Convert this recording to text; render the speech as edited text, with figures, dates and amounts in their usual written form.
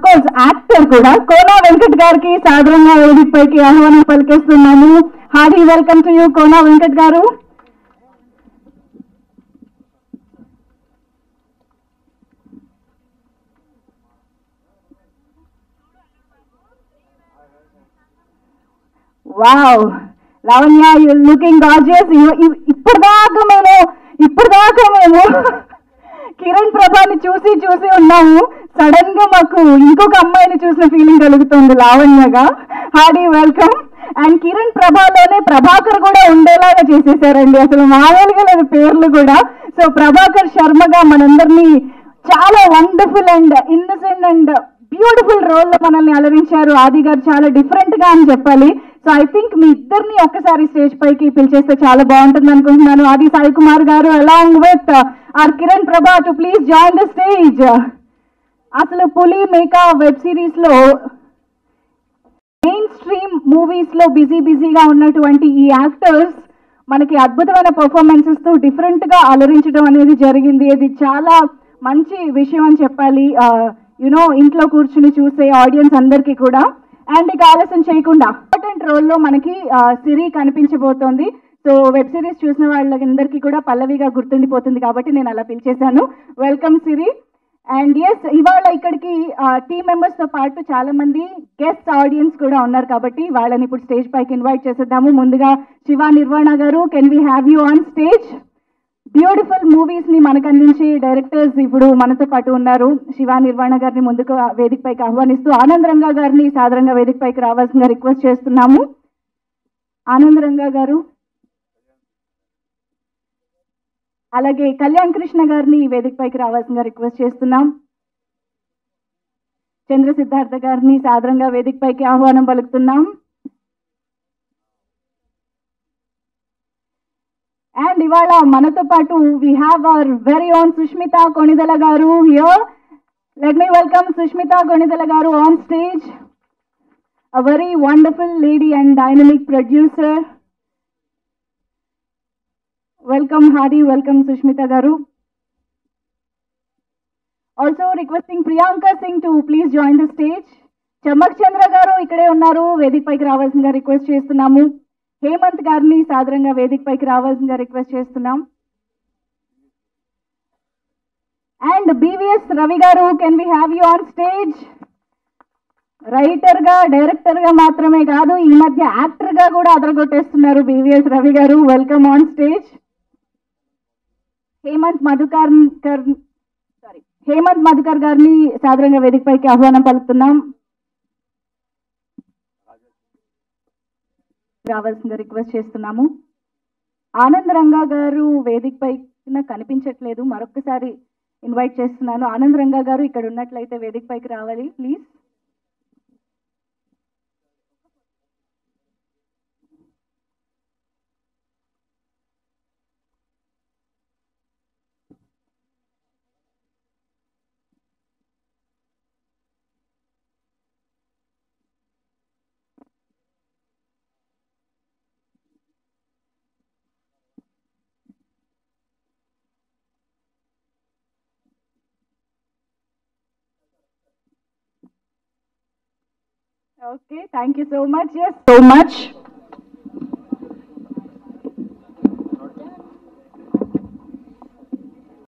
Course actor కూడా కోనా వెంకట్ గారికి సాధారణంగా వేదికపైకి ఆహ్వానం పలికేస్తున్నాము. Hearty welcome to you Kona Venkat గారు. Wow Lavanya, you looking gorgeous. ఇప్పటిదాకా మేము కిరణ్ ప్రభాని చూసి ఉన్నాము. సడన్ గా మాకు ఇంకొక అమ్మాయిని చూసిన ఫీలింగ్ కలుగుతుంది లావణ్యగా. Hearty welcome. అండ్ కిరణ్ ప్రభాలోనే ప్రభాకర్ కూడా ఉండేలాగా చేసేసారండి, అసలు మామూలుగా లేదు పేర్లు కూడా. సో ప్రభాకర్ శర్మగా మనందరినీ చాలా wonderful and innocent and beautiful role లో మనల్ని అలరించారు. ఆది గారు చాలా డిఫరెంట్ గా అని చెప్పాలి. సో ఐ థింక్ మీ ఇద్దరిని ఒక్కసారి స్టేజ్ పైకి పిలిచేస్తే చాలా బాగుంటుంది అనుకుంటున్నాను. ఆది సాయి కుమార్ గారు అలాంగ్ విత్ ఆర్ కిరణ్ ప్రభా to please join the stage. అసలు పులి మేకా వెబ్ సిరీస్ లో మెయిన్ స్ట్రీమ్ మూవీస్ లో బిజీగా ఉన్నటువంటి ఈ యాక్టర్స్ మనకి అద్భుతమైన పర్ఫార్మెన్సెస్ తో డిఫరెంట్ గా అలరించడం అనేది జరిగింది. ఇది చాలా మంచి విషయం అని చెప్పాలి, యునో ఇంట్లో కూర్చుని చూసే ఆడియన్స్ అందరికీ కూడా. అండ్ ఇక ఆలస్యం చేయకుండా ఇంపార్టెంట్ రోల్లో మనకి సిరి కనిపించబోతోంది. సో వెబ్ సిరీస్ చూసిన వాళ్ళందరికీ కూడా పల్లవిగా గుర్తుండిపోతుంది కాబట్టి నేను అలా పిలిచేశాను. వెల్కమ్ సిరి. అండ్ ఎస్, ఇవాళ ఇక్కడికి టీమ్ మెంబర్స్ తో పాటు చాలా మంది గెస్ట్ ఆడియన్స్ కూడా ఉన్నారు కాబట్టి వాళ్ళని ఇప్పుడు స్టేజ్ పైకి ఇన్వైట్ చేసేద్దాము. ముందుగా శివ నిర్వాణ గారు, can we have you on stage? Beautiful movies ని మనకు అందించి డైరెక్టర్స్ ఇప్పుడు మనతో పాటు ఉన్నారు. శివ నిర్వాణ గారిని ముందుకు వేదిక పైకి ఆహ్వానిస్తూ ఆనంద్ రంగా గారిని సాధారణంగా వేదిక పైకి రావాల్సిందిగా రిక్వెస్ట్ చేస్తున్నాము. ఆనంద్ రంగా గారు, అలాగే కళ్యాణ్ కృష్ణ గారిని వేదిక పైకి రావాల్సిందిగా రిక్వెస్ట్ చేస్తున్నాం. చంద్ర సిద్ధార్థ గారిని సాధారణంగా వేదిక పైకి ఆహ్వానం పలుకుతున్నాం. అండ్ ఇవాళ మనతో పాటు we have our very own Sushmita Konidala garu here. Let me welcome Sushmita Konidala garu on stage, a very wonderful lady and dynamic producer. Welcome, hearty welcome Sushmita garu. Also requesting Priyanka Singh to please join the stage. Chamak Chandra garu ikkade unnaru, వేదిక పైకి రావాల్సిందిగా request చేస్తున్నాము. హేమంత్ గారిని సాధారణంగా వేదిక పైకి రావాల్సిందిగా request చేస్తున్నాం. And BVS Ravi garu, can we have you on stage? Writer గా డైరెక్టర్ గా మాత్రమే కాదు, ఈ మధ్య యాక్టర్ గా కూడా అదరగొట్టేస్తున్నారు BVS Ravi garu. Welcome on stage. Hemanth Madhukar గారిని సాధారణంగా వేదిక పైకి ఆహ్వానం పలుకుతున్నాం. రావాల్సిందిగా రిక్వెస్ట్ చేస్తున్నాము. ఆనంద్ రంగా గారు వేదిక పైన కనిపించట్లేదు, మరొకసారి ఇన్వైట్ చేస్తున్నాను. ఆనంద్ రంగా గారు ఇక్కడ ఉన్నట్లయితే వేదిక పైకి రావాలి please. Okay, thank you so much. Yes, so much.